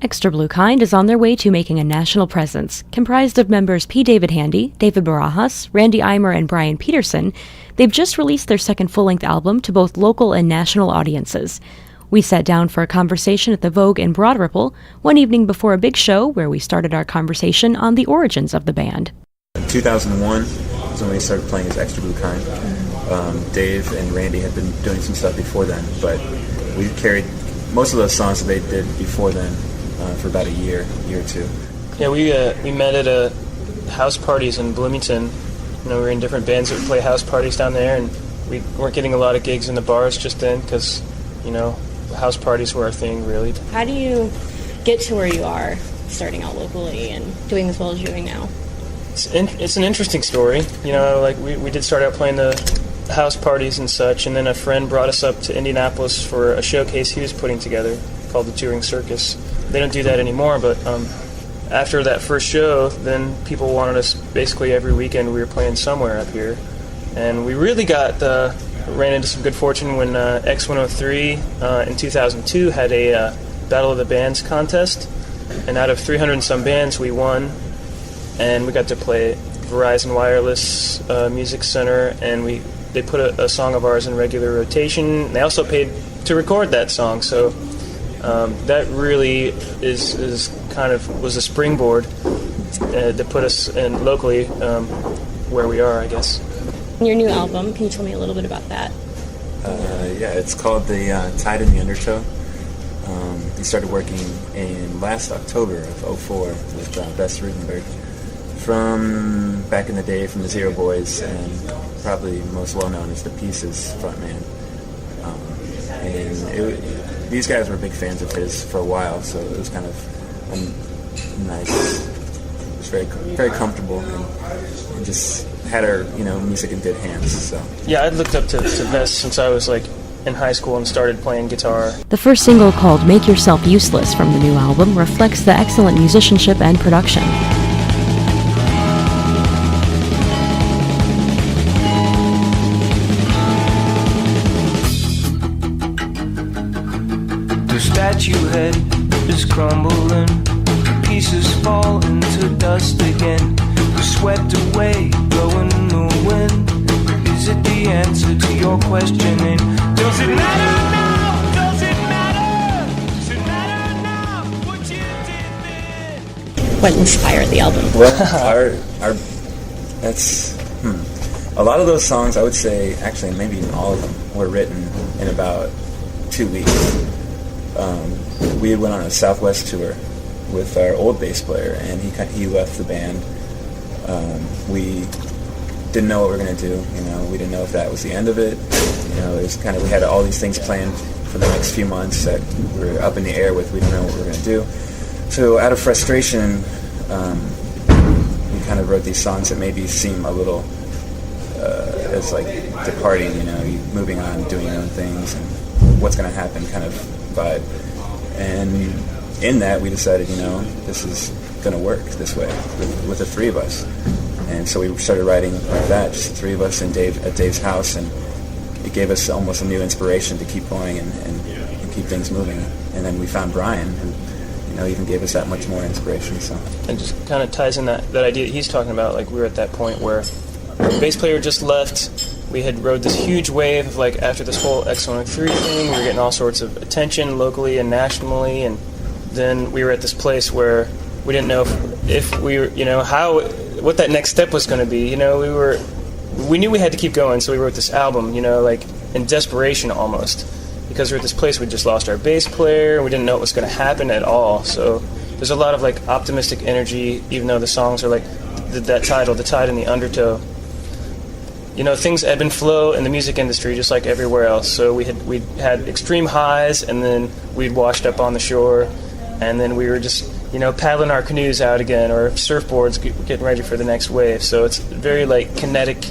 Extra Blue Kind is on their way to making a national presence. Comprised of members P. David Handy, David Barajas, Randy Eimer, and Brian Peterson, they've just released their second full-length album to both local and national audiences. We sat down for a conversation at the Vogue in Broad Ripple one evening before a big show where we started our conversation on the origins of the band. In 2001 was when we started playing as Extra Blue Kind. Dave and Randy had been doing some stuff before then, but we carried most of those songs that they did before then for about a year or two. Yeah, we met at house parties in Bloomington. We were in different bands that would play house parties down there, and we weren't getting a lot of gigs in the bars just then because, house parties were our thing, really. How do you get to where you are, starting out locally and doing as well as you're doing now? It's an interesting story. We did start out playing the house parties and such, and then a friend brought us up to Indianapolis for a showcase he was putting together called the Touring Circus. They don't do that anymore, but after that first show, then people wanted us basically every weekend. We were playing somewhere up here, and we really ran into some good fortune when X103 in 2002 had a Battle of the Bands contest, and out of 300 and some bands, we won, and we got to play Verizon Wireless Music Center, and they put a song of ours in regular rotation. They also paid to record that song, so that really was a springboard to put us in locally where we are, I guess. Your new album, can you tell me a little bit about that? It's called The Tide in the Undertow. We started working in last October of 2004 with Bess Rudenberg from back in the day from the Zero Boys, and probably most well known as the Pieces frontman. These guys were big fans of his for a while, so it was kind of nice. It was very, very comfortable, and just had our music in good hands. So yeah, I'd looked up to Bess since I was in high school and started playing guitar. The first single, called Make Yourself Useless from the new album, reflects the excellent musicianship and production. The statue head is crumbling, pieces fall into dust again. We're swept away, blowing in the wind. Is it the answer to your questioning? Does it matter now? Does it matter? Does it matter now what you did then? What inspired the album? Well, a lot of those songs, I would say, actually maybe even all of them, were written in about 2 weeks. We had went on a Southwest tour with our old bass player, and he left the band. We didn't know what we were going to do. We didn't know if that was the end of it. It was we had all these things planned for the next few months that we were up in the air with. We didn't know what we were going to do. So out of frustration, we kind of wrote these songs that maybe seem a little as departing, you moving on, doing your own things, and what's going to happen kind of vibe. And in that, we decided, this is going to work this way with the three of us. And so we started writing like that, just the three of us and Dave at Dave's house, and it gave us almost a new inspiration to keep going and keep things moving. And then we found Brian, who even gave us that much more inspiration. So it just kind of ties in that idea that he's talking about. We were at that point where our bass player just left. We had rode this huge wave of after this whole X103 thing, we were getting all sorts of attention locally and nationally, and then we were at this place where we didn't know if we were, what that next step was going to be. We knew we had to keep going, so we wrote this album, in desperation almost, because we're at this place we just lost our bass player, and we didn't know what was going to happen at all. So there's a lot of optimistic energy, even though the songs are that title, The Tide in the Undertow. Things ebb and flow in the music industry just like everywhere else. So we had extreme highs, and then we'd washed up on the shore, and then we were just paddling our canoes out again, or surfboards getting ready for the next wave. So it's very kinetic,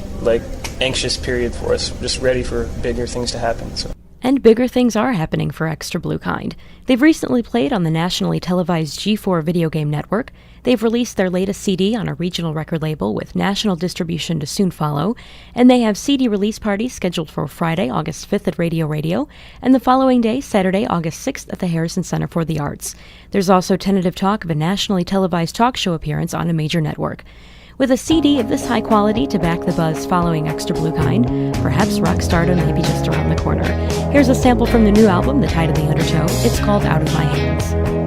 anxious period for us, just ready for bigger things to happen. So And bigger things are happening for Extra Blue Kind. They've recently played on the nationally televised G4 video game network. They've released their latest CD on a regional record label with national distribution to soon follow. And they have CD release parties scheduled for Friday, August 5th at Radio Radio, and the following day, Saturday, August 6th at the Harrison Center for the Arts. There's also tentative talk of a nationally televised talk show appearance on a major network. With a CD of this high quality to back the buzz following Extra Blue Kind, perhaps rock stardom may be just around the corner. Here's a sample from the new album, The Tide of the Undertow. It's called Out of My Hands.